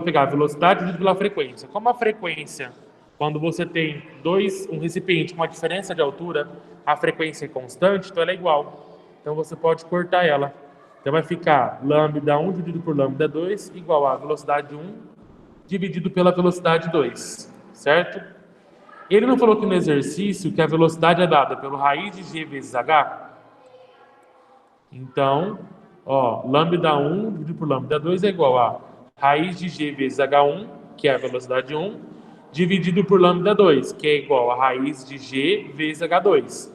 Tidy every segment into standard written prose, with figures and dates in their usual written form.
pegar a velocidade dividido pela frequência. Como a frequência, quando você tem um recipiente com uma diferença de altura, a frequência é constante, então ela é igual. Então você pode cortar ela. Então vai ficar lambda 1 dividido por lambda 2 igual a velocidade 1 dividido pela velocidade 2, certo? Ele não falou que no exercício que a velocidade é dada pelo raiz de g vezes h? Então, ó, lambda 1 dividido por lambda 2 é igual a raiz de g vezes h1, que é a velocidade 1, dividido por lambda 2, que é igual a raiz de g vezes h2.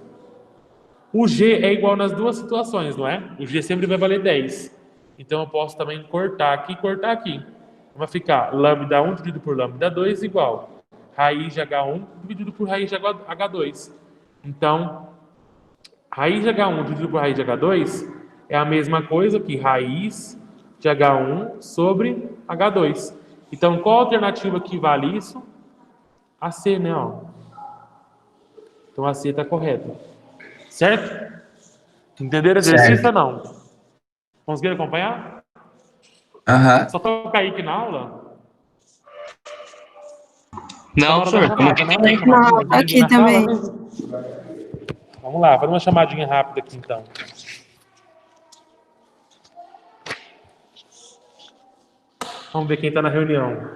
O g é igual nas duas situações, não é? O g sempre vai valer 10. Então eu posso também cortar aqui e cortar aqui. Vai ficar lambda 1 dividido por lambda 2 igual raiz de h1 dividido por raiz de h2. Então, raiz de h1 dividido por raiz de h2 é a mesma coisa que raiz de h1 sobre h2. Então, qual alternativa que vale isso? A C, né? Ó. Então, a C está correta. Certo? Entenderam o exercício ou não? Conseguiram acompanhar? Aham. Só tô Kaique na aula? Não, professor. Não, tá aqui também. Vamos lá, faz uma chamadinha rápida aqui então. Vamos ver quem está na reunião.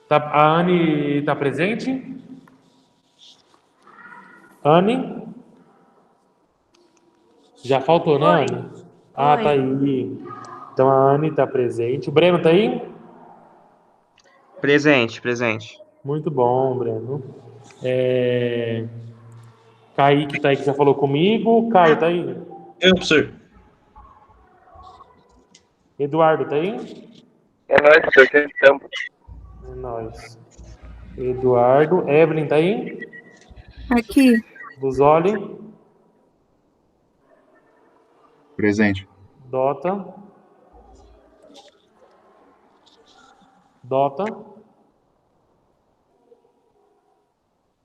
A Anne está presente? Anne? Já faltou, né, Anne? Ah, tá aí. Então a Anne está presente. O Breno está aí? Presente. Muito bom, Breno. Kaique está aí, que já falou comigo. Caio está aí? Eu, professor. Eduardo está aí? É nóis, professor. Estamos. É nóis. Eduardo. Evelyn está aí? Aqui. Buzoli? Presente. Dota?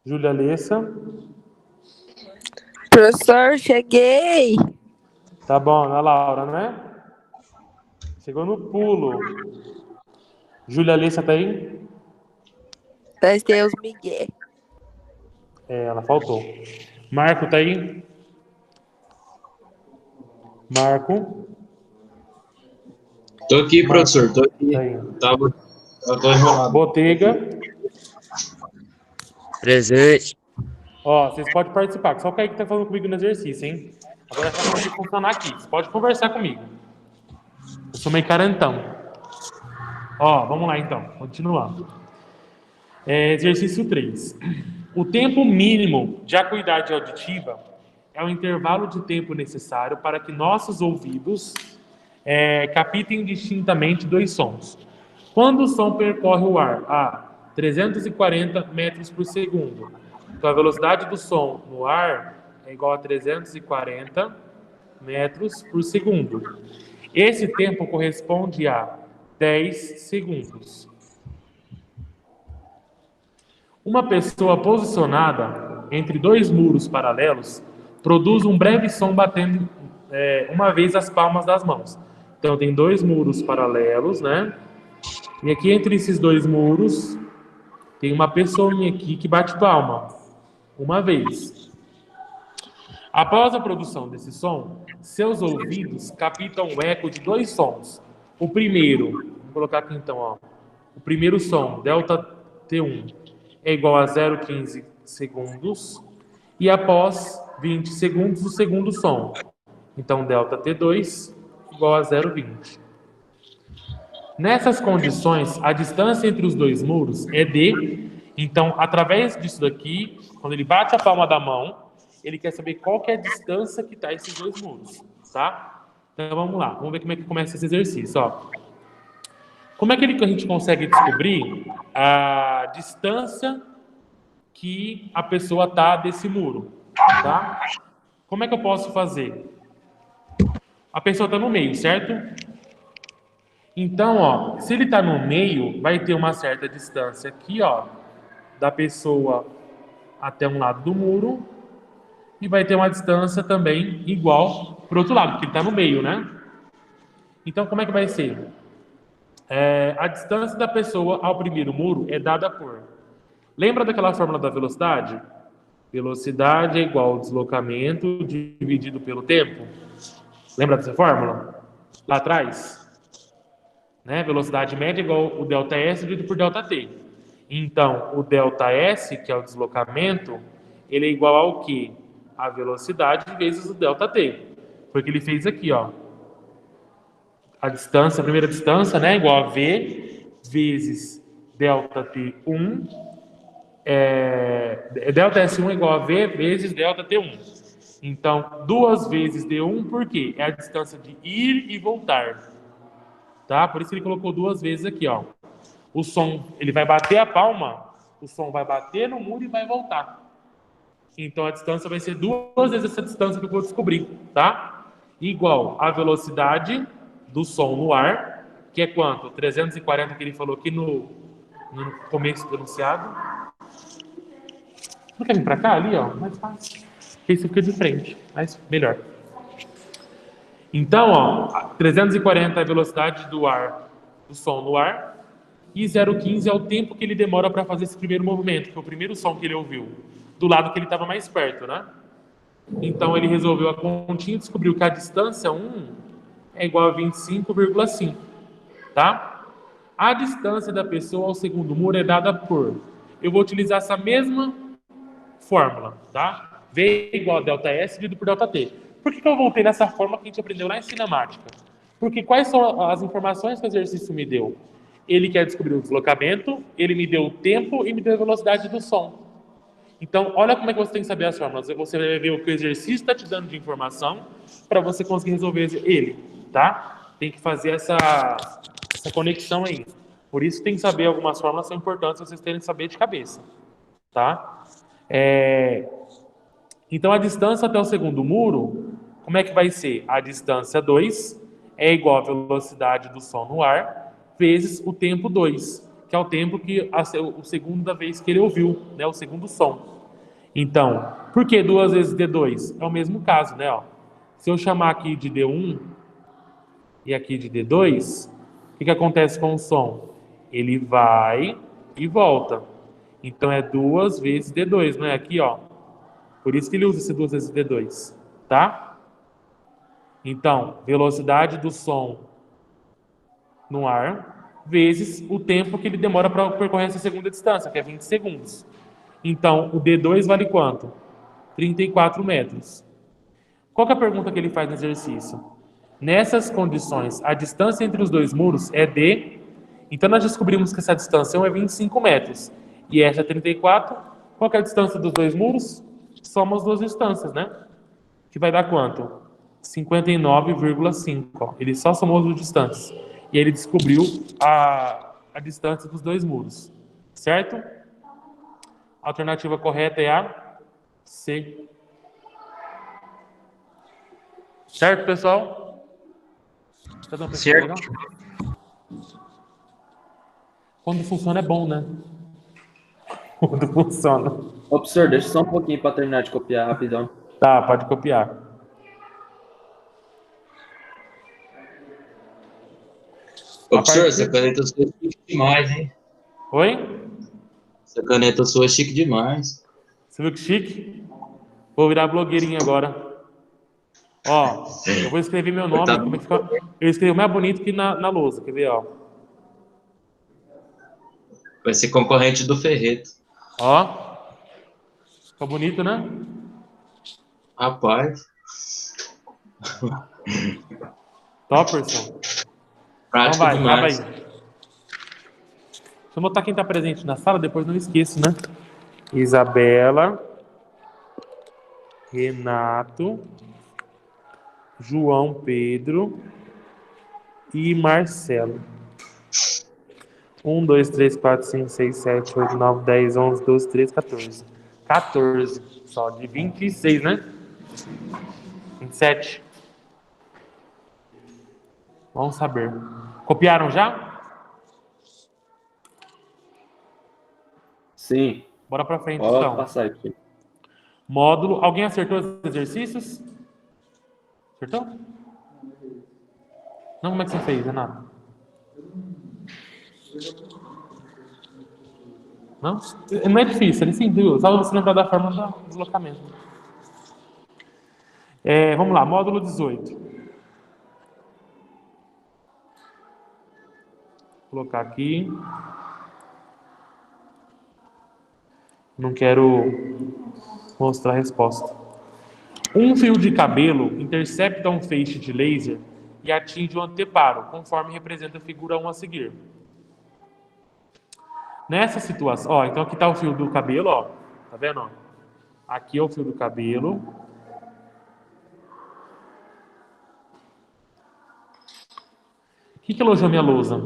Júlia Alessa? Professor, cheguei! Tá bom, Ana Laura, né? Chegou no pulo. Júlia Alessa tá aí? Deus Miguel. Ela faltou. Marco tá aí? Marco? Tô aqui, professor. Tô aqui. Tá aí. Eu tô enrolado. Botega? Presente. Ó, vocês podem participar, que só o Kaique tá falando comigo no exercício, hein? Agora tá começando a funcionar aqui. Você pode conversar comigo. Eu sou meio carentão. Ó, vamos lá então, continuando. Exercício 3. O tempo mínimo de acuidade auditiva é o intervalo de tempo necessário para que nossos ouvidos captem distintamente dois sons. Quando o som percorre o ar a 340 metros por segundo, então a velocidade do som no ar é igual a 340 metros por segundo. Esse tempo corresponde a 10 segundos. Uma pessoa posicionada entre dois muros paralelos produz um breve som batendo uma vez as palmas das mãos. Então, tem dois muros paralelos, né? E aqui entre esses dois muros tem uma pessoinha aqui que bate palma uma vez. Após a produção desse som, seus ouvidos captam o eco de dois sons. O primeiro, vou colocar aqui então, ó. O primeiro som, delta T1, é igual a 0,15 segundos. E após 20 segundos, o segundo som. Então, delta T2 igual a 0,20. Nessas condições, a distância entre os dois muros é D. Então, através disso daqui, quando ele bate a palma da mão, ele quer saber qual que é a distância que está esses dois muros, tá? Então, vamos lá. Vamos ver como é que começa esse exercício, ó. Como é que a gente consegue descobrir a distância que a pessoa está desse muro, tá? Como é que eu posso fazer? A pessoa está no meio, certo? Então, ó, se ele está no meio, vai ter uma certa distância aqui, ó, da pessoa até um lado do muro, e vai ter uma distância também igual para o outro lado, porque ele está no meio, né? Então, como é que vai ser? A distância da pessoa ao primeiro muro é dada por... Lembra daquela fórmula da velocidade? Velocidade é igual ao deslocamento dividido pelo tempo. Lembra dessa fórmula? Lá atrás? Né? Velocidade média é igual o ΔS dividido por ΔT. Então, o ΔS, que é o deslocamento, ele é igual ao quê? A velocidade vezes o ΔT. Foi o que ele fez aqui, ó. A distância, a primeira distância, né, igual a V vezes ΔT1. ΔS1 é igual a V vezes ΔT1. Então, 2 vezes D1, por quê? É a distância de ir e voltar. Tá? Por isso que ele colocou 2 vezes aqui, ó. O som, ele vai bater a palma, o som vai bater no muro e vai voltar. Então, a distância vai ser 2 vezes essa distância que eu vou descobrir, tá? Igual a velocidade do som no ar, que é quanto? 340 que ele falou aqui no começo do enunciado. Não quer vir pra cá, ali, ó? Mais fácil. Porque isso fica de frente, mas melhor. Então, ó, 340 é a velocidade do ar, do som no ar, e 0,15 é o tempo que ele demora para fazer esse primeiro movimento, que é o primeiro som que ele ouviu, do lado que ele estava mais perto, né? Então, ele resolveu a continha e descobriu que a distância 1 é igual a 25,5, tá? A distância da pessoa ao segundo muro é dada por... Eu vou utilizar essa mesma fórmula, tá? V igual a ΔS dividido por ΔT. Por que eu voltei nessa fórmula que a gente aprendeu lá em cinemática? Porque quais são as informações que o exercício me deu? Ele quer descobrir o deslocamento, ele me deu o tempo e me deu a velocidade do som. Então, olha como é que você tem que saber as fórmulas. Você vai ver o que o exercício está te dando de informação para você conseguir resolver ele, tá? Tem que fazer essa conexão aí. Por isso tem que saber algumas fórmulas, são importantes vocês terem que saber de cabeça, tá? Então, a distância até o segundo muro, como é que vai ser? A distância 2 é igual à velocidade do som no ar vezes o tempo 2, que é o tempo que a segunda vez que ele ouviu, né, o segundo som. Então, por que 2 vezes D2? É o mesmo caso, né? Ó. Se eu chamar aqui de D1 e aqui de D2, o que acontece com o som? Ele vai e volta. Então, é 2 vezes D2, não é? Aqui, ó. Por isso que ele usa esse 2 vezes D2, tá? Então, velocidade do som no ar vezes o tempo que ele demora para percorrer essa segunda distância, que é 20 segundos. Então, o D2 vale quanto? 34 metros. Qual que é a pergunta que ele faz no exercício? Nessas condições, a distância entre os dois muros é D. Então, nós descobrimos que essa distância é 25 metros. E essa é 34. Qual que é a distância dos dois muros? Soma as duas distâncias, né? Que vai dar quanto? 59,5. Ele só somou as duas distâncias. E ele descobriu a distância dos dois muros. Certo? A alternativa correta é a C. Certo, pessoal? Tá dando pra Certo. legal? Quando funciona é bom, né? Quando funciona. Ô, professor, deixa só um pouquinho para terminar de copiar rapidão. Tá, pode copiar. Ô, professor, essa caneta sua é chique demais, hein? Oi? Essa caneta sua é chique demais. Você viu que chique? Vou virar blogueirinha agora. Ó, eu vou escrever meu nome. Tá. Como é que fica? Eu escrevi mais bonito que na lousa. Quer ver, ó? Vai ser concorrente do Ferreto. Ó. Fica bonito, né? Rapaz. Topperson. Prático Então vai, grava aí. demais. Deixa eu anotar quem tá presente na sala, depois não esqueço, né? Isabela, Renato, João Pedro e Marcelo. 1, 2, 3, 4, 5, 6, 7, 8, 9, 10, 11, 12, 13, 14. 14. Só de 26, né? 27. Vamos saber. Copiaram já? Sim, Bora pra frente, pode então. passar aqui. Módulo. Alguém acertou os exercícios? Acertou? Não, como é que você fez, Renato? Não? Não é difícil, é simples. Só você lembrar da forma do deslocamento. Vamos lá, módulo 18. Vou colocar aqui. Não quero mostrar a resposta. Um fio de cabelo intercepta um feixe de laser e atinge o anteparo, conforme representa a figura 1 a seguir. Nessa situação, ó, então aqui está o fio do cabelo, ó, tá vendo? Ó? Aqui é o fio do cabelo. O que elogiou minha lousa?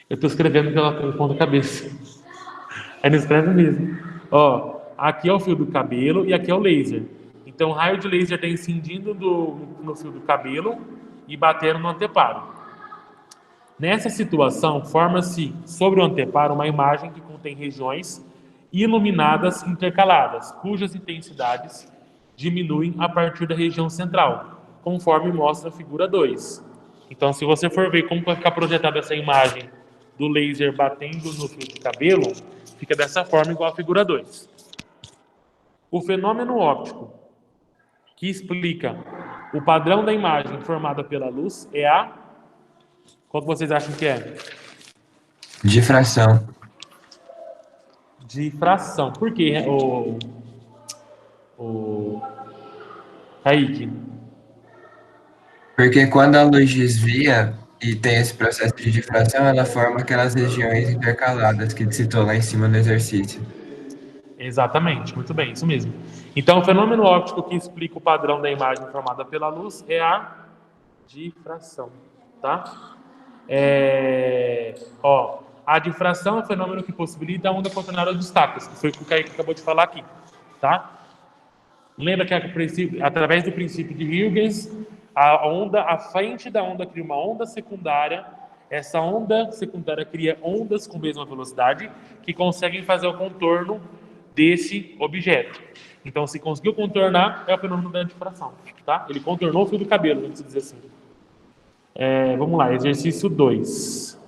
Eu estou escrevendo pela ponta cabeça. Aí não escreve mesmo. Ó, aqui é o fio do cabelo e aqui é o laser. Então o raio de laser está incidindo no fio do cabelo e batendo no anteparo. Nessa situação, forma-se sobre o anteparo uma imagem que contém regiões iluminadas intercaladas, cujas intensidades diminuem a partir da região central, conforme mostra a figura 2. Então, se você for ver como vai ficar projetada essa imagem do laser batendo no fio de cabelo, fica dessa forma, igual a figura 2. O fenômeno óptico que explica o padrão da imagem formada pela luz é a... Qual que vocês acham que é? Difração. Difração. Por quê, o Kaique? Porque quando a luz desvia e tem esse processo de difração, ela forma aquelas regiões intercaladas que citou lá em cima no exercício. Exatamente, muito bem, isso mesmo. Então, o fenômeno óptico que explica o padrão da imagem formada pela luz é a difração, tá? A difração é um fenômeno que possibilita a onda contornar obstáculos, que foi o que o Kaique acabou de falar aqui, tá? Lembra que através do princípio de Huygens, a frente da onda cria uma onda secundária. Essa onda secundária cria ondas com mesma velocidade que conseguem fazer o contorno desse objeto. Então, se conseguiu contornar, é o fenômeno da difração, tá? Ele contornou o fio do cabelo, vamos dizer assim. Vamos lá, exercício 2.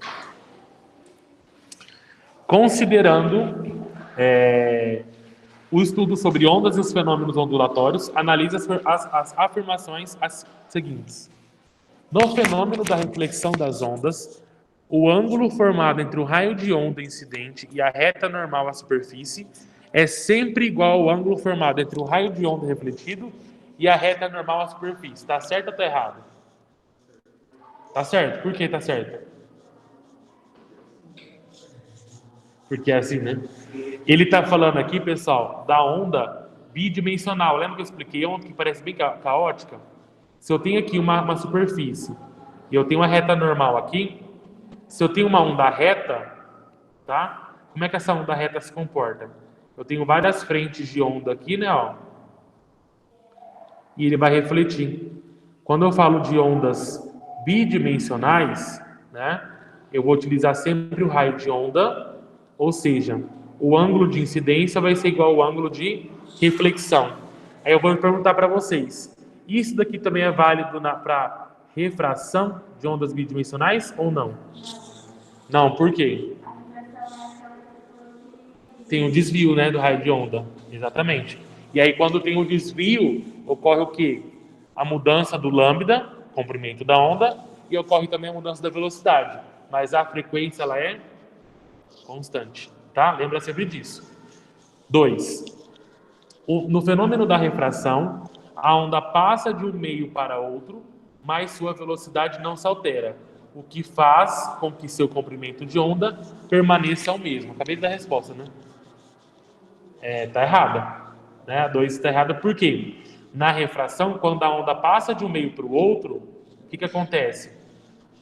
Considerando o estudo sobre ondas e os fenômenos ondulatórios, analisa as afirmações seguintes. No fenômeno da reflexão das ondas, o ângulo formado entre o raio de onda incidente e a reta normal à superfície é sempre igual ao ângulo formado entre o raio de onda refletido e a reta normal à superfície. Está certo ou está errado? Tá certo. Por que tá certo? Porque é assim, né? Ele tá falando aqui, pessoal, da onda bidimensional. Lembra que eu expliquei onda que parece bem caótica? Se eu tenho aqui uma superfície e eu tenho uma reta normal aqui, se eu tenho uma onda reta, tá? Como é que essa onda reta se comporta? Eu tenho várias frentes de onda aqui, né? Ó, e ele vai refletir. Quando eu falo de ondas bidimensionais, né, eu vou utilizar sempre o raio de onda, ou seja, o ângulo de incidência vai ser igual ao ângulo de reflexão. Aí eu vou perguntar para vocês, isso daqui também é válido para refração de ondas bidimensionais ou não? Não, por quê? Tem um desvio, né, do raio de onda, exatamente. E aí quando tem um desvio, ocorre o quê? A mudança do lambda, comprimento da onda, e ocorre também a mudança da velocidade, mas a frequência ela é constante, tá? Lembra sempre disso. 2. No fenômeno da refração, a onda passa de um meio para outro, mas sua velocidade não se altera, o que faz com que seu comprimento de onda permaneça o mesmo. Acabei de dar a resposta, né? Tá errada, né? A 2 está errada por quê? Na refração, quando a onda passa de um meio para o outro, o que acontece?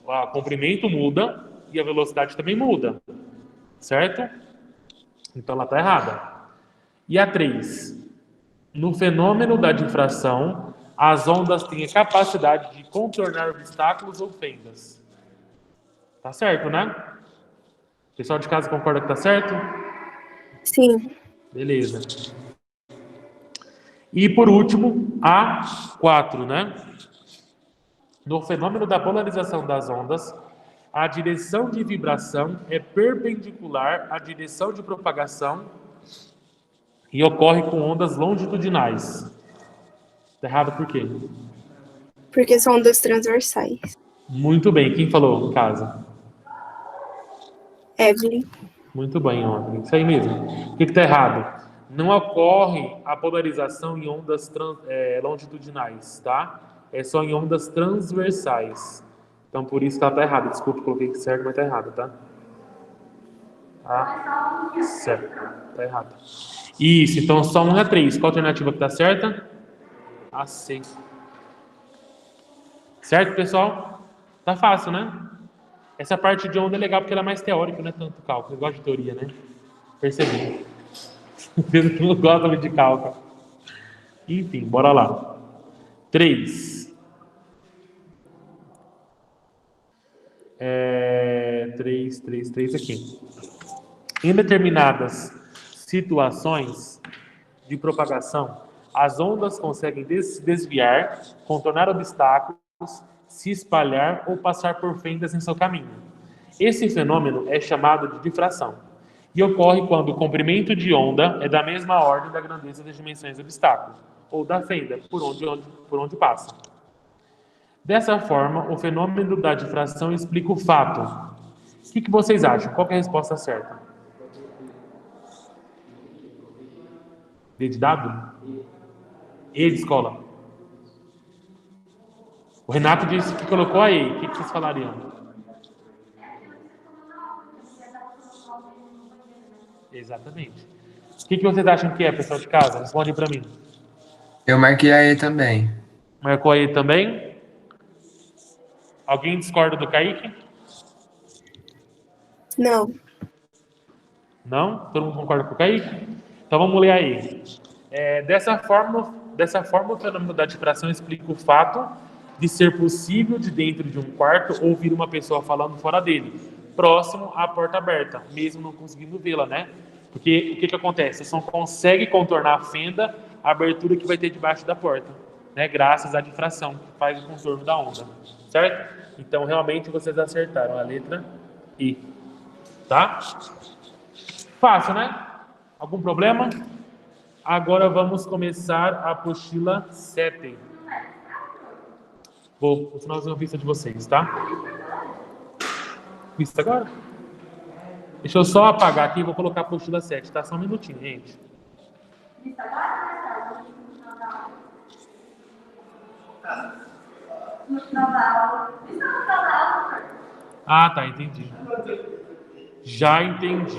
O comprimento muda e a velocidade também muda, certo? Então ela está errada. E a 3. No fenômeno da difração, as ondas têm a capacidade de contornar obstáculos ou fendas. Tá certo, né? O pessoal de casa concorda que tá certo? Sim. Beleza. E por último, a 4, né? No fenômeno da polarização das ondas, a direção de vibração é perpendicular à direção de propagação e ocorre com ondas longitudinais. Tá errado por quê? Porque são ondas transversais. Muito bem. Quem falou em casa? Evelyn. Muito bem, ó. Isso aí mesmo. O que está errado? Não ocorre a polarização em ondas longitudinais, tá? É só em ondas transversais. Então, por isso que ela está errada. Desculpa, coloquei certo, mas está errado, tá? Tá? Certo. Está errado. Isso, então só 1 a 3. Qual a alternativa que está certa? A C. Certo, pessoal? Tá fácil, né? Essa parte de onda é legal porque ela é mais teórica, não é tanto cálculo. Eu gosto de teoria, né? Percebi. Mesmo que não gosta de cálculo. Enfim, bora lá. 3. 3 aqui. Em determinadas situações de propagação, as ondas conseguem se desviar, contornar obstáculos, se espalhar ou passar por fendas em seu caminho. Esse fenômeno é chamado de difração e ocorre quando o comprimento de onda é da mesma ordem da grandeza das dimensões do obstáculo ou da fenda por onde passa. Dessa forma, o fenômeno da difração explica o fato. O que vocês acham? Qual que é a resposta certa? D de dado? E de escola? O Renato disse que colocou a E. O que vocês falariam? Exatamente. O que vocês acham que é, pessoal de casa? Respondem para mim. Eu marquei a E também. Marcou a E também? Alguém discorda do Kaique? Não. Não? Todo mundo concorda com o Kaique? Então vamos ler aí. Dessa forma, o fenômeno da difração explica o fato de ser possível, de dentro de um quarto, ouvir uma pessoa falando fora dele, próximo à porta aberta, mesmo não conseguindo vê-la, né? Porque o que acontece? Você não consegue contornar a fenda, a abertura que vai ter debaixo da porta, né? Graças à difração, que faz o contorno da onda, certo? Então, realmente, vocês acertaram a letra I. Tá? Fácil, né? Algum problema? Agora vamos começar a apostila 7. Vou fazer uma vista de vocês, tá? Vista agora? Deixa eu só apagar aqui e vou colocar a apostila 7, tá? Só um minutinho, gente. Ah, tá, entendi. Já entendi.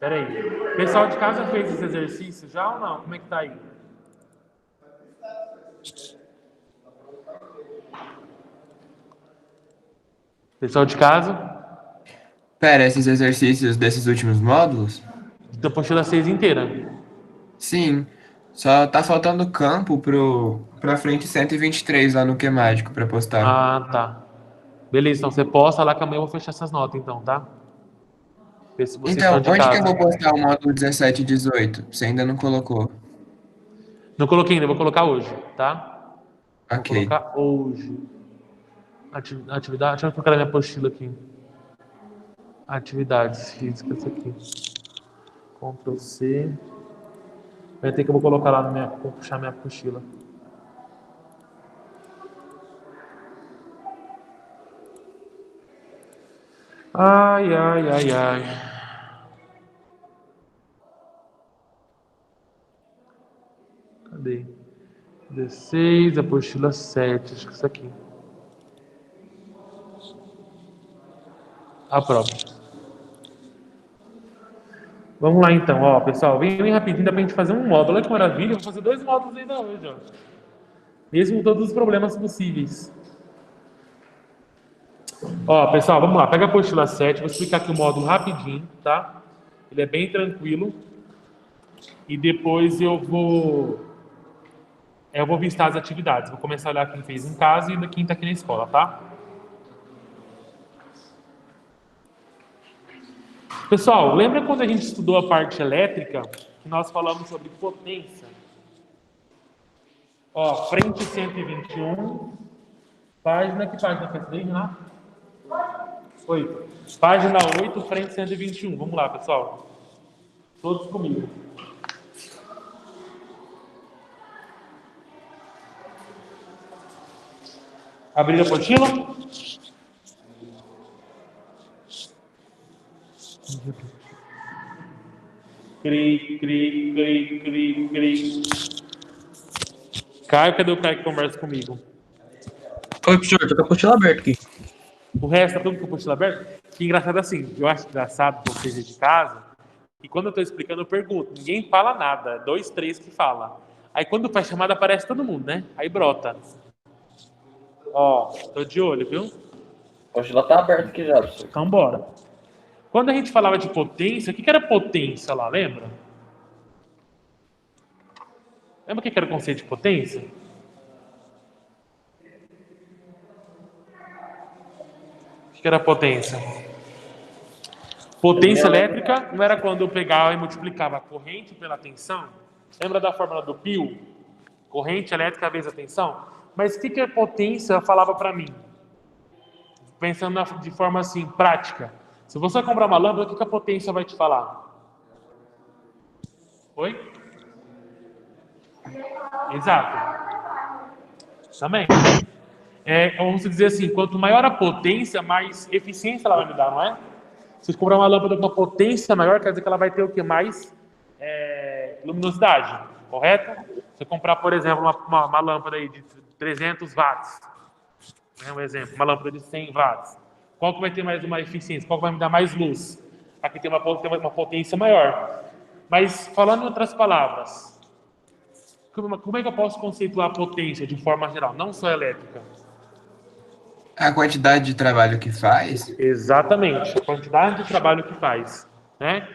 Peraí. O pessoal de casa fez esse exercício já ou não? Como é que tá aí? Pessoal de casa? Pera, esses exercícios desses últimos módulos? Da apostila 6 inteira. Sim. Só tá faltando campo pra frente 123 lá no Que Mágico pra postar. Ah, tá. Beleza, então você posta lá que amanhã eu vou fechar essas notas, então, tá? Se vocês Então, estão de onde que casa. eu vou postar o módulo 17 e 18? Você ainda não colocou. Não coloquei ainda, vou colocar hoje, tá? Vou Ok. colocar hoje. Atividade. Deixa eu colocar na minha apostila aqui. Atividades físicas aqui. Ctrl C. Vai ter que eu vou colocar lá vou puxar minha apostila. Ai, ai, ai, ai. Cadê? 16, apostila 7. Acho que isso aqui. A prova. Vamos lá então, ó, pessoal. Vem bem rapidinho, dá pra gente fazer um módulo. Olha que maravilha, eu vou fazer 2 módulos ainda hoje, ó. Mesmo com todos os problemas possíveis. Ó, pessoal, vamos lá. Pega a apostila 7, vou explicar aqui o módulo rapidinho, tá? Ele é bem tranquilo. E depois eu vou vistar as atividades. Vou começar a olhar quem fez em casa e quem tá aqui na escola, tá? Pessoal, lembra quando a gente estudou a parte elétrica, que nós falamos sobre potência? Ó, frente 121. Página, que página que é essa daí, Renato? 8. Página 8, frente 121. Vamos lá, pessoal. Todos comigo. Abrir a apostila? Cri. Caio, cadê o Caio que conversa comigo? Oi, professor, tô com a apostila aberta aqui. O resto tá tudo com a apostila aberta? Que engraçado assim, eu acho engraçado vocês de casa, e quando eu tô explicando eu pergunto, ninguém fala nada, 2, 3 que fala. Aí quando faz chamada aparece todo mundo, né? Aí brota. Ó, tô de olho, viu? A apostila tá aberta aqui já, professor. Então bora. Quando a gente falava de potência, o que era potência lá, lembra? Lembra o que era o conceito de potência? O que era potência? Potência elétrica não era quando eu pegava e multiplicava a corrente pela tensão? Lembra da fórmula do Pio? Corrente elétrica vezes a tensão? Mas o que a potência falava para mim? Pensando de forma assim, prática. Se você comprar uma lâmpada, o que a potência vai te falar? Oi? Exato. Também. Vamos dizer assim, quanto maior a potência, mais eficiência ela vai me dar, não é? Se você comprar uma lâmpada com uma potência maior, quer dizer que ela vai ter o que? Mais luminosidade, correto? Se você comprar, por exemplo, uma lâmpada aí de 300 watts, um exemplo, uma lâmpada de 100 watts, qual que vai ter mais uma eficiência? Qual que vai me dar mais luz? Aqui tem uma potência maior. Mas, falando em outras palavras, como é que eu posso conceituar a potência de forma geral, não só elétrica? A quantidade de trabalho que faz? Exatamente, a quantidade de trabalho que faz. Né?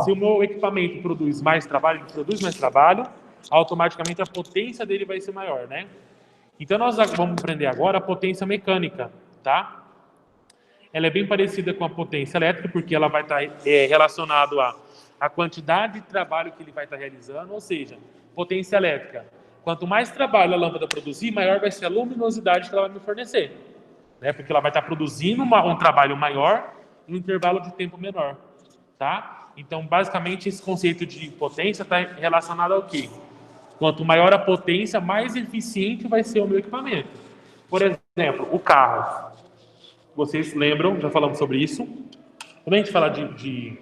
Se o meu equipamento produz mais trabalho, automaticamente a potência dele vai ser maior. Né? Então nós vamos aprender agora a potência mecânica. Tá? Ela é bem parecida com a potência elétrica, porque ela vai estar relacionada à quantidade de trabalho que ele vai estar realizando, ou seja, potência elétrica. Quanto mais trabalho a lâmpada produzir, maior vai ser a luminosidade que ela vai me fornecer. Né? Porque ela vai estar produzindo um trabalho maior em um intervalo de tempo menor. Tá? Então, basicamente, esse conceito de potência está relacionado ao quê? Quanto maior a potência, mais eficiente vai ser o meu equipamento. Por exemplo, o carro. Vocês lembram, já falamos sobre isso. Quando a gente fala de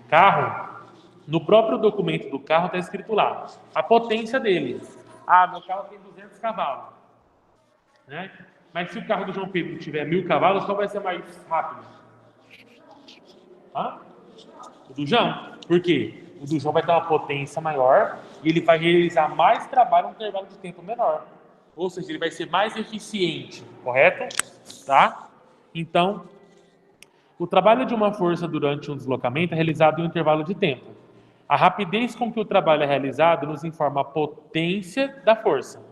carro, no próprio documento do carro está escrito lá a potência dele. Meu carro tem 200 cavalos. Né? Mas se o carro do João Pedro tiver 1000 cavalos, qual vai ser mais rápido? O do João. Por quê? O do João vai ter uma potência maior e ele vai realizar mais trabalho em um intervalo de tempo menor. Ou seja, ele vai ser mais eficiente, correto? Tá? Então, o trabalho de uma força durante um deslocamento é realizado em um intervalo de tempo. A rapidez com que o trabalho é realizado nos informa a potência da força.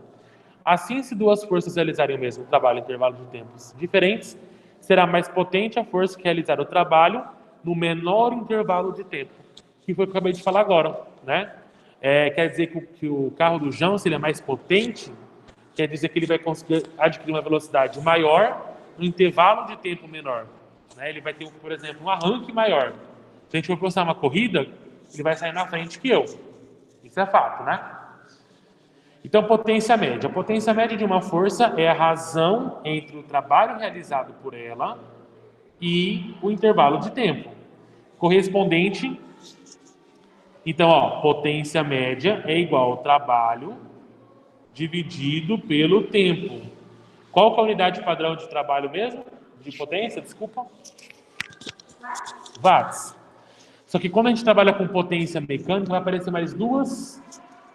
Assim, se duas forças realizarem o mesmo trabalho em intervalos de tempos diferentes, será mais potente a força que realizar o trabalho no menor intervalo de tempo, que foi o que eu acabei de falar agora, né? Quer dizer que o carro do João, se ele é mais potente, quer dizer que ele vai conseguir adquirir uma velocidade maior no intervalo de tempo menor. Né? Ele vai ter, por exemplo, um arranque maior. Se a gente for postar uma corrida, ele vai sair na frente que eu. Isso é fato, né? Então, potência média. A potência média de uma força é a razão entre o trabalho realizado por ela e o intervalo de tempo correspondente. Então, potência média é igual ao trabalho dividido pelo tempo. Qual que é a unidade padrão de trabalho mesmo? De potência, desculpa? Watts. Só que quando a gente trabalha com potência mecânica, vai aparecer mais duas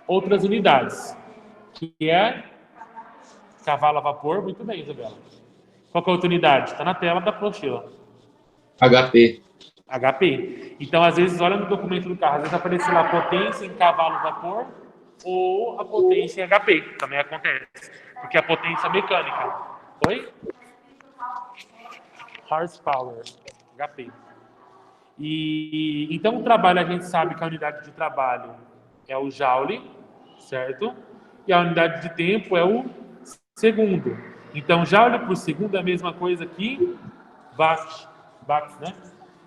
outras unidades. Que é cavalo a vapor. Muito bem, Isabela. Qual que é a outra unidade? Está na tela da apostila. HP. Então, às vezes, olha no documento do carro, às vezes aparece lá potência em cavalo a vapor ou a potência em HP. Também acontece. Porque é a potência mecânica. Oi? Horsepower. HP. Então, o trabalho, a gente sabe que a unidade de trabalho é o joule, certo? e a unidade de tempo é o segundo. Então, joule por segundo é a mesma coisa que watt, né?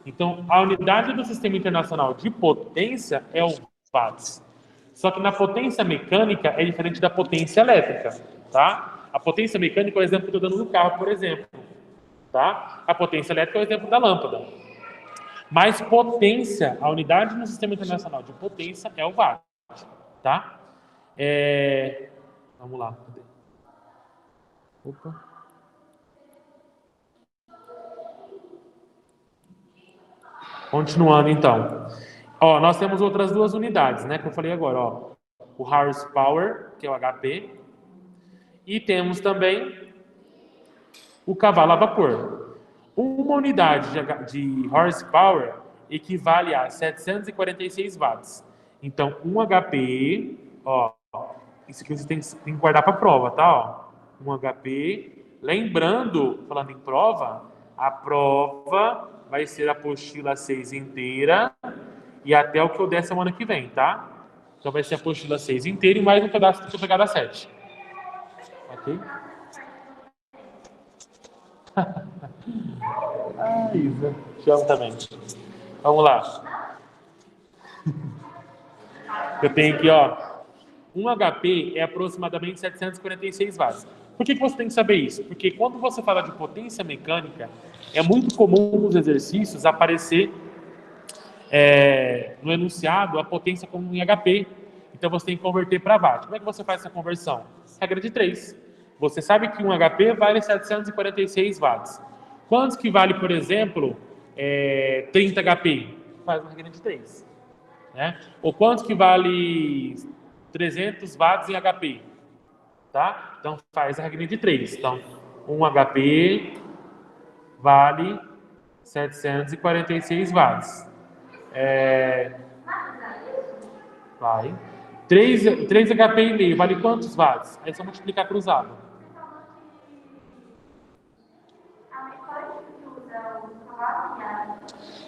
Então, a unidade do Sistema Internacional de potência é o watts. Só que na potência mecânica é diferente da potência elétrica, tá? A potência mecânica é o exemplo que eu estou dando no carro, por exemplo, tá? A potência elétrica é o exemplo da lâmpada. Mas potência, a unidade no Sistema Internacional de potência é o watt, tá? Vamos lá. Opa. Continuando, então. Ó, nós temos outras duas unidades, né? Que eu falei agora, ó. O horsepower, que é o HP. E temos também o cavalo a vapor. Uma unidade de horsepower equivale a 746 watts. Então, um HP, ó. Isso aqui você tem que guardar para a prova, tá? Ó. Um HP. Lembrando, falando em prova, a prova vai ser a apostila 6 inteira e até o que eu der semana que vem, tá? Então vai ser a apostila 6 inteira e mais um pedaço que eu pegar da 7. Ok? Isa, te amo também. Vamos lá. Eu tenho aqui, ó. Um HP é aproximadamente 746 watts. Por que você tem que saber isso? Porque quando você fala de potência mecânica, é muito comum nos exercícios aparecer no enunciado a potência como em HP. Então você tem que converter para watt. Como é que você faz essa conversão? Regra de 3. Você sabe que um HP vale 746 watts. Quantos que vale, por exemplo, 30 HP? Faz uma regra de 3. Né? Ou quantos que vale 300 watts em HP? Tá? Então faz a regra de 3. Então, 1 HP vale 746 watts. Vai. 3 HP e meio vale quantos watts? Aí é só multiplicar cruzado.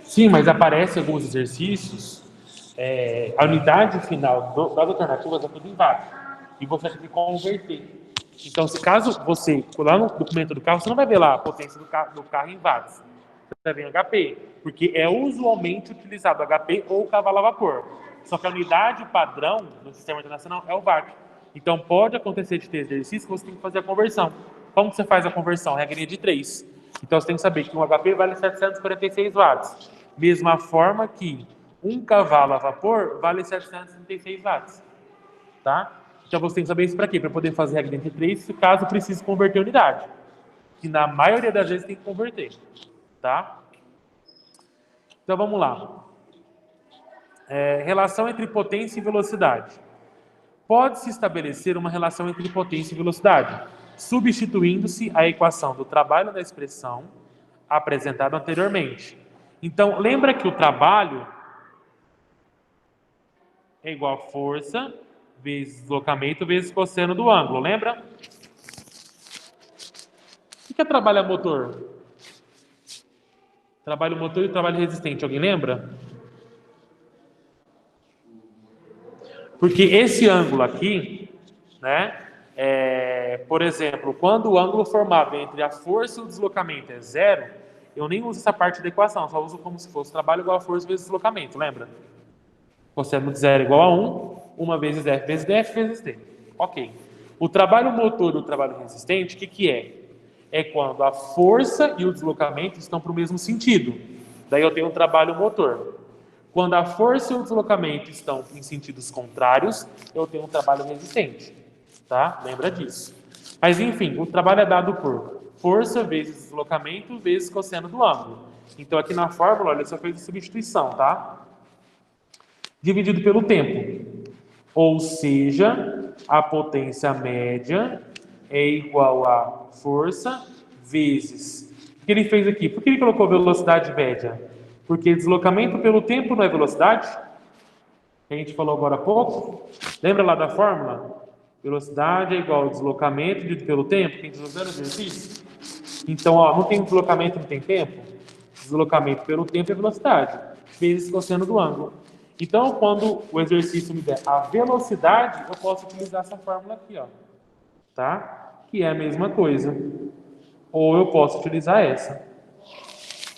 Sim, mas aparece alguns exercícios. A unidade final das alternativas é tudo em watts. E você tem que converter. Então, se caso você lá no documento do carro, você não vai ver lá a potência do carro em watts. Você vai ver em HP, porque é usualmente utilizado HP ou cavalo a vapor. Só que a unidade padrão no Sistema Internacional é o watt. Então, pode acontecer de ter exercício que você tem que fazer a conversão. Como que você faz a conversão? Regrinha de 3. Então, você tem que saber que um HP vale 746 watts. Mesma forma que um cavalo a vapor vale 736 watts. Tá? Então você tem que saber isso para quê? Para poder fazer a regra entre 3, se caso precise converter a unidade. Que na maioria das vezes tem que converter. Tá? Então vamos lá. Relação entre potência e velocidade. Pode-se estabelecer uma relação entre potência e velocidade, substituindo-se a equação do trabalho da expressão apresentada anteriormente. Então, lembra que o trabalho é igual a força vezes deslocamento vezes cosseno do ângulo, lembra? O que é trabalho motor? Trabalho motor e trabalho resistente, alguém lembra? Porque esse ângulo aqui, né, por exemplo, quando o ângulo formado entre a força e o deslocamento é 0, eu nem uso essa parte da equação, só uso como se fosse trabalho igual a força vezes deslocamento, lembra? Cosseno de 0 igual a 1, 1 vezes F vezes DF vezes T. Ok. O trabalho motor e o trabalho resistente, o que é? É quando a força e o deslocamento estão para o mesmo sentido. Daí eu tenho um trabalho motor. Quando a força e o deslocamento estão em sentidos contrários, eu tenho um trabalho resistente. Tá? Lembra disso. Mas, enfim, o trabalho é dado por força vezes deslocamento vezes cosseno do ângulo. Então, aqui na fórmula, olha, só fez a substituição, tá? Dividido pelo tempo. Ou seja, a potência média é igual a força vezes... O que ele fez aqui? Por que ele colocou velocidade média? Porque deslocamento pelo tempo não é velocidade? Que a gente falou agora há pouco. Lembra lá da fórmula? Velocidade é igual ao deslocamento dividido pelo tempo. Quem está usando o exercício? Então, ó, não tem deslocamento, não tem tempo? Deslocamento pelo tempo é velocidade, vezes cosseno do ângulo. Então, quando o exercício me der a velocidade, eu posso utilizar essa fórmula aqui, ó, tá? Que é a mesma coisa. Ou eu posso utilizar essa.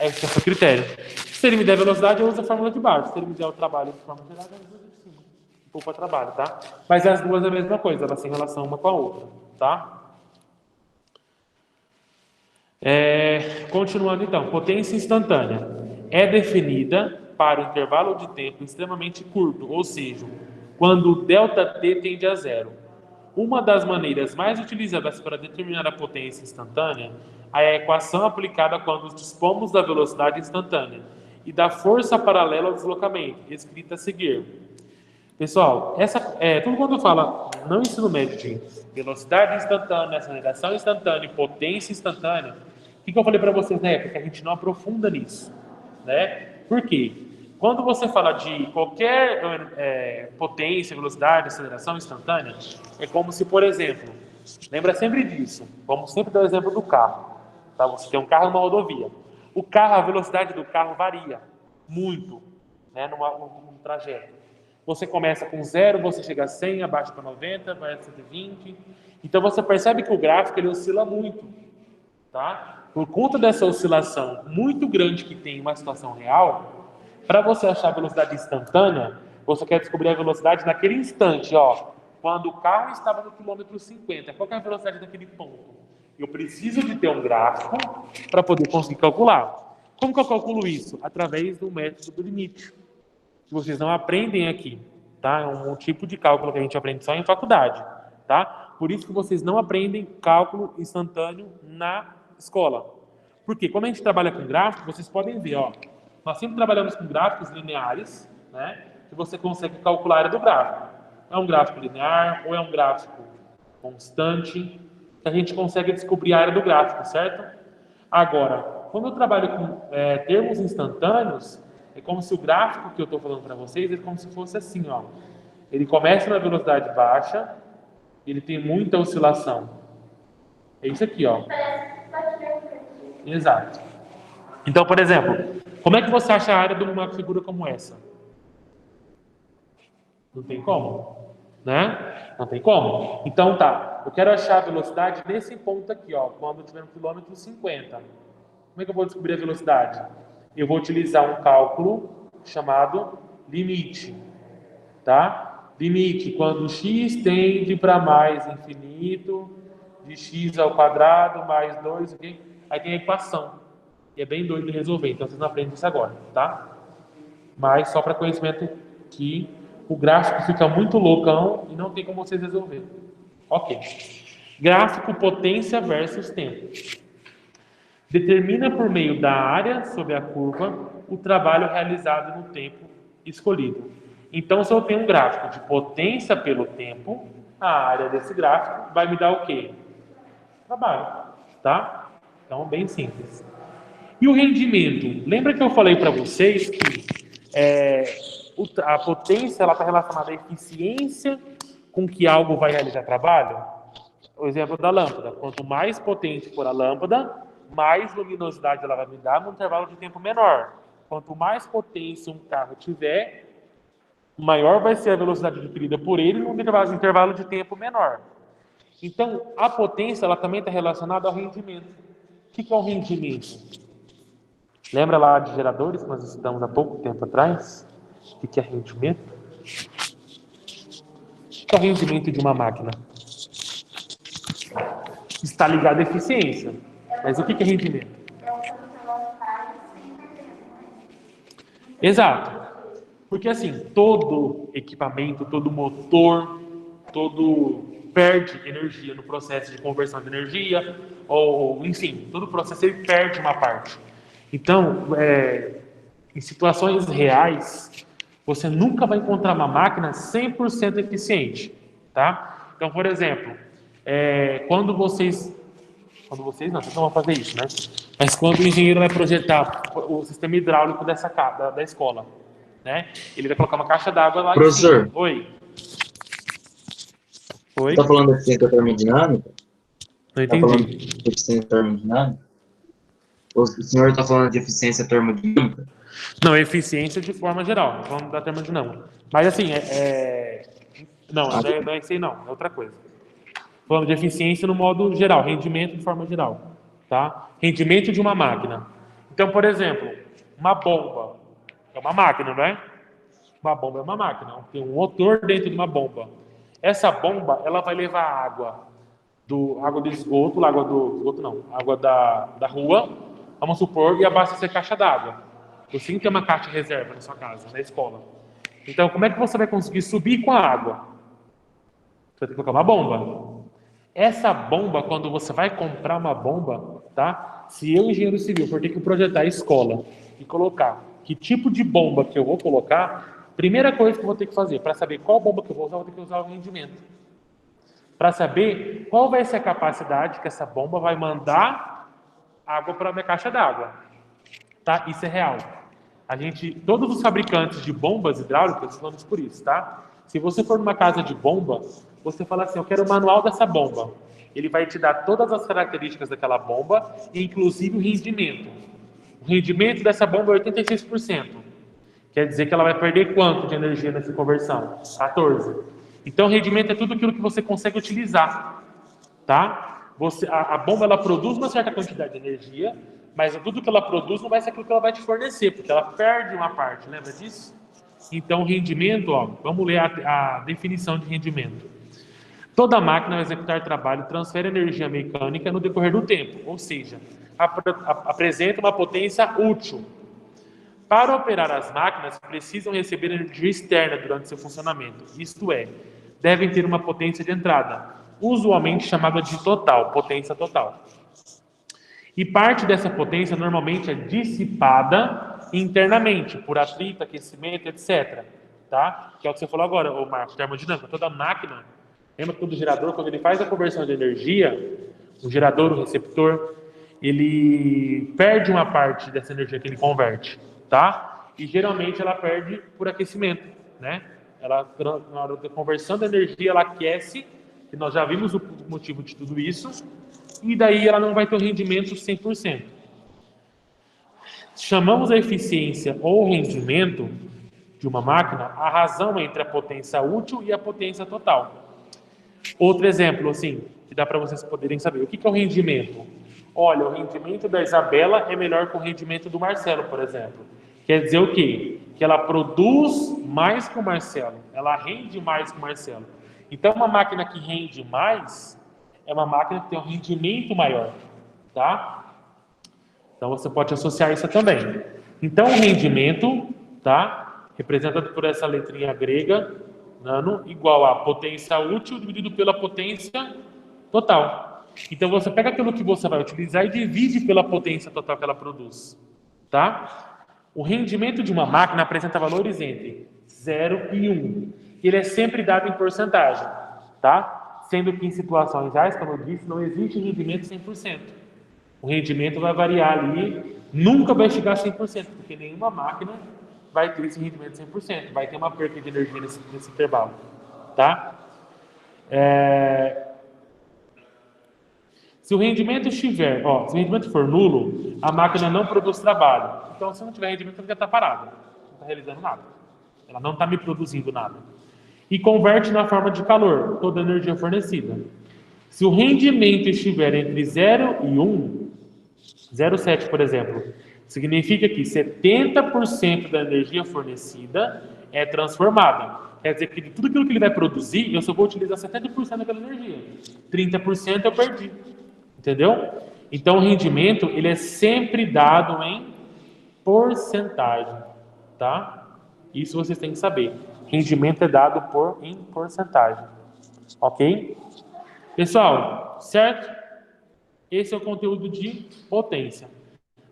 Esse é o seu critério. Se ele me der velocidade, eu uso a fórmula de baixo. Se ele me der o trabalho de forma geral, eu uso de cima. Poupa trabalho, tá? Mas as duas é a mesma coisa, elas têm relação uma com a outra, tá? Continuando então, potência instantânea é definida para um intervalo de tempo extremamente curto, ou seja, quando o ΔT tende a zero. Uma das maneiras mais utilizadas para determinar a potência instantânea é a equação aplicada quando dispomos da velocidade instantânea e da força paralela ao deslocamento, escrita a seguir. Pessoal, tudo quando fala no ensino médio de velocidade instantânea, aceleração instantânea e potência instantânea, o que eu falei para vocês na época? Que a gente não aprofunda nisso, né? Por quê? Quando você fala de qualquer potência, velocidade, aceleração instantânea, é como se, por exemplo, lembra sempre disso, vamos sempre dar o exemplo do carro, tá? Você tem um carro numa rodovia. O carro, a velocidade do carro varia muito, né, num trajeto. Você começa com 0, você chega a 100, abaixa para 90, vai a 120. Então você percebe que o gráfico ele oscila muito, tá? Por conta dessa oscilação muito grande que tem em uma situação real, para você achar a velocidade instantânea, você quer descobrir a velocidade naquele instante, ó. Quando o carro estava no quilômetro 50, qual que é a velocidade daquele ponto? Eu preciso de ter um gráfico para poder conseguir calcular. Como que eu calculo isso? Através do método do limite, que vocês não aprendem aqui, tá? É um tipo de cálculo que a gente aprende só em faculdade, tá? Por isso que vocês não aprendem cálculo instantâneo na escola. Porque quando a gente trabalha com gráfico, vocês podem ver, ó, nós sempre trabalhamos com gráficos lineares, né? Que você consegue calcular a área do gráfico. É um gráfico linear ou é um gráfico constante, que a gente consegue descobrir a área do gráfico, certo? Agora, quando eu trabalho com termos instantâneos, é como se o gráfico que eu estou falando para vocês é como se fosse assim, ó. Ele começa na velocidade baixa, ele tem muita oscilação. É isso aqui, ó. Exato. Então, por exemplo, como é que você acha a área de uma figura como essa? Não tem como, né? Não tem como. Então, tá. Eu quero achar a velocidade nesse ponto aqui, ó. Quando eu estiver no quilômetro 50. Como é que eu vou descobrir a velocidade? Eu vou utilizar um cálculo chamado limite, tá? Limite, quando x tende para mais infinito, de x ao quadrado mais 2, okay? Aí tem a equação. E é bem doido de resolver, então vocês não aprendem isso agora, tá? Mas só para conhecimento que o gráfico fica muito loucão e não tem como vocês resolverem. Ok. Gráfico potência versus tempo. Determina por meio da área sobre a curva o trabalho realizado no tempo escolhido. Então, se eu tenho um gráfico de potência pelo tempo, a área desse gráfico vai me dar o quê? Trabalho, tá? Então, bem simples. E o rendimento? Lembra que eu falei para vocês que a potência está relacionada à eficiência com que algo vai realizar trabalho? O exemplo da lâmpada. Quanto mais potente for a lâmpada, mais luminosidade ela vai me dar num intervalo de tempo menor. Quanto mais potência um carro tiver, maior vai ser a velocidade adquirida por ele num intervalo de tempo menor. Então, a potência ela também está relacionada ao rendimento. O que é o rendimento? Lembra lá de geradores que nós estudamos há pouco tempo atrás? O que é rendimento? O que é o rendimento de uma máquina? Está ligado à eficiência. Mas o que é rendimento? Exato. Porque assim, todo equipamento, todo motor, perde energia no processo de conversão de energia, ou enfim, todo processo ele perde uma parte. Então, em situações reais, você nunca vai encontrar uma máquina 100% eficiente, tá? Então, por exemplo, quando vocês não vão fazer isso, né? Mas quando o engenheiro vai projetar o sistema hidráulico da escola, né? Ele vai colocar uma caixa d'água lá. Professor. Oi. Você está falando de eficiência termodinâmica? Não entendi. Tá falando de eficiência termodinâmica? O senhor está falando de eficiência termodinâmica? Não, eficiência de forma geral, vamos dar termodinâmica. Mas assim, não, não é isso aí não, é outra coisa. Falando de eficiência no modo geral, rendimento de forma geral, tá? Rendimento de uma máquina. Então, por exemplo, uma bomba é uma máquina, não é? Uma bomba é uma máquina, tem um motor dentro de uma bomba. Essa bomba, ela vai levar água do esgoto, água da rua, vamos supor, e abastecer caixa d'água. Você tem que ter uma caixa de reserva na sua casa, na escola. Então, como é que você vai conseguir subir com a água? Você vai ter que colocar uma bomba. Essa bomba, quando você vai comprar uma bomba, tá? Se eu, engenheiro civil, for ter que projetar a escola e colocar que tipo de bomba que eu vou colocar, primeira coisa que eu vou ter que fazer, para saber qual bomba que eu vou usar, eu vou ter que usar o rendimento. Para saber qual vai ser a capacidade que essa bomba vai mandar água para a minha caixa d'água. Tá? Isso é real. Todos os fabricantes de bombas hidráulicas estão por isso, tá? Se você for numa casa de bomba, você fala assim, eu quero o manual dessa bomba. Ele vai te dar todas as características daquela bomba, inclusive o rendimento. O rendimento dessa bomba é 86%. Quer dizer que ela vai perder quanto de energia nessa conversão? 14%. Então, o rendimento é tudo aquilo que você consegue utilizar, tá? A bomba, ela produz uma certa quantidade de energia, mas tudo que ela produz não vai ser aquilo que ela vai te fornecer, porque ela perde uma parte, lembra disso? Então, o rendimento, vamos ler a definição de rendimento. Toda máquina, ao executar trabalho, transfere energia mecânica no decorrer do tempo, ou seja, apresenta uma potência útil. Para operar as máquinas, precisam receber energia externa durante seu funcionamento, isto é, devem ter uma potência de entrada, usualmente chamada de total, potência total. E parte dessa potência normalmente é dissipada internamente, por atrito, aquecimento, etc. Tá? Que é o que você falou agora, ô Marcos, termodinâmica. Toda máquina, lembra que todo gerador, quando ele faz a conversão de energia, o gerador, o receptor, ele perde uma parte dessa energia que ele converte, tá? E geralmente ela perde por aquecimento, né? Na hora da conversão da energia, ela aquece, que nós já vimos o motivo de tudo isso, e daí ela não vai ter o rendimento 100%. Chamamos a eficiência ou rendimento de uma máquina a razão entre a potência útil e a potência total. Outro exemplo, assim, que dá para vocês poderem saber. O que é o rendimento? Olha, o rendimento da Isabela é melhor que o rendimento do Marcelo, por exemplo. Quer dizer o quê? Que ela produz mais que o Marcelo. Ela rende mais que o Marcelo. Então, uma máquina que rende mais é uma máquina que tem um rendimento maior, tá? Então, você pode associar isso também. Então, o rendimento, tá? Representado por essa letrinha grega, nano, igual a potência útil dividido pela potência total. Então, você pega aquilo que você vai utilizar e divide pela potência total que ela produz, tá? O rendimento de uma máquina apresenta valores entre 0 e 1. Ele é sempre dado em porcentagem, tá? Sendo que em situações reais, como eu disse, não existe rendimento 100%. O rendimento vai variar ali, nunca vai chegar a 100%, porque nenhuma máquina vai ter esse rendimento 100%. Vai ter uma perda de energia nesse intervalo, tá? Se o rendimento estiver, se o rendimento for nulo, a máquina não produz trabalho. Então, se não tiver rendimento, ela já está parada. Não está realizando nada. Ela não está me produzindo nada. E converte na forma de calor toda a energia fornecida. Se o rendimento estiver entre 0 e 1, 0,7, por exemplo, significa que 70% da energia fornecida é transformada. Quer dizer que de tudo aquilo que ele vai produzir, eu só vou utilizar 70% daquela energia. 30% eu perdi. Entendeu? Então, o rendimento, ele é sempre dado em porcentagem, tá? Isso vocês têm que saber. Rendimento é dado em porcentagem. Ok? Pessoal, certo? Esse é o conteúdo de potência.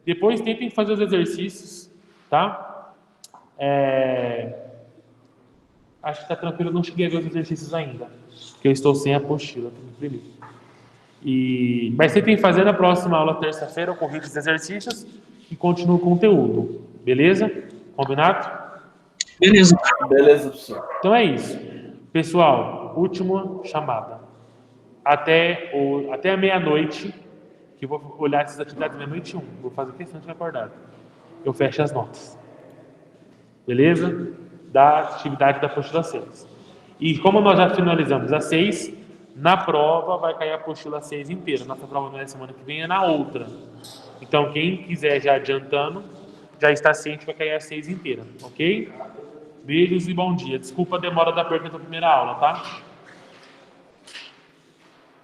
Depois tentem fazer os exercícios, tá? Acho que tá tranquilo, eu não cheguei a ver os exercícios ainda, porque eu estou sem a apostila para imprimir. Mas tentem fazer na próxima aula, terça-feira, o convite dos exercícios e continua o conteúdo. Beleza? Combinado? Beleza. Beleza, professor. Então é isso. Pessoal, última chamada. Até a meia-noite, que eu vou olhar essas atividades meia-noite 1. Vou fazer questão de acordar. Eu fecho as notas. beleza? Da atividade da apostila 6. E como nós já finalizamos a 6, na prova vai cair a apostila 6 inteira. Nossa prova não é semana que vem, é na outra. Então, quem quiser já adiantando, já está ciente que vai cair a 6 inteira, ok? Beijos e bom dia. Desculpa a demora da pergunta da primeira aula, tá?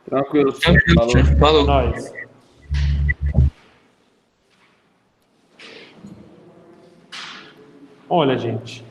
Tranquilo, professor. Falou. É nóis. Olha, gente.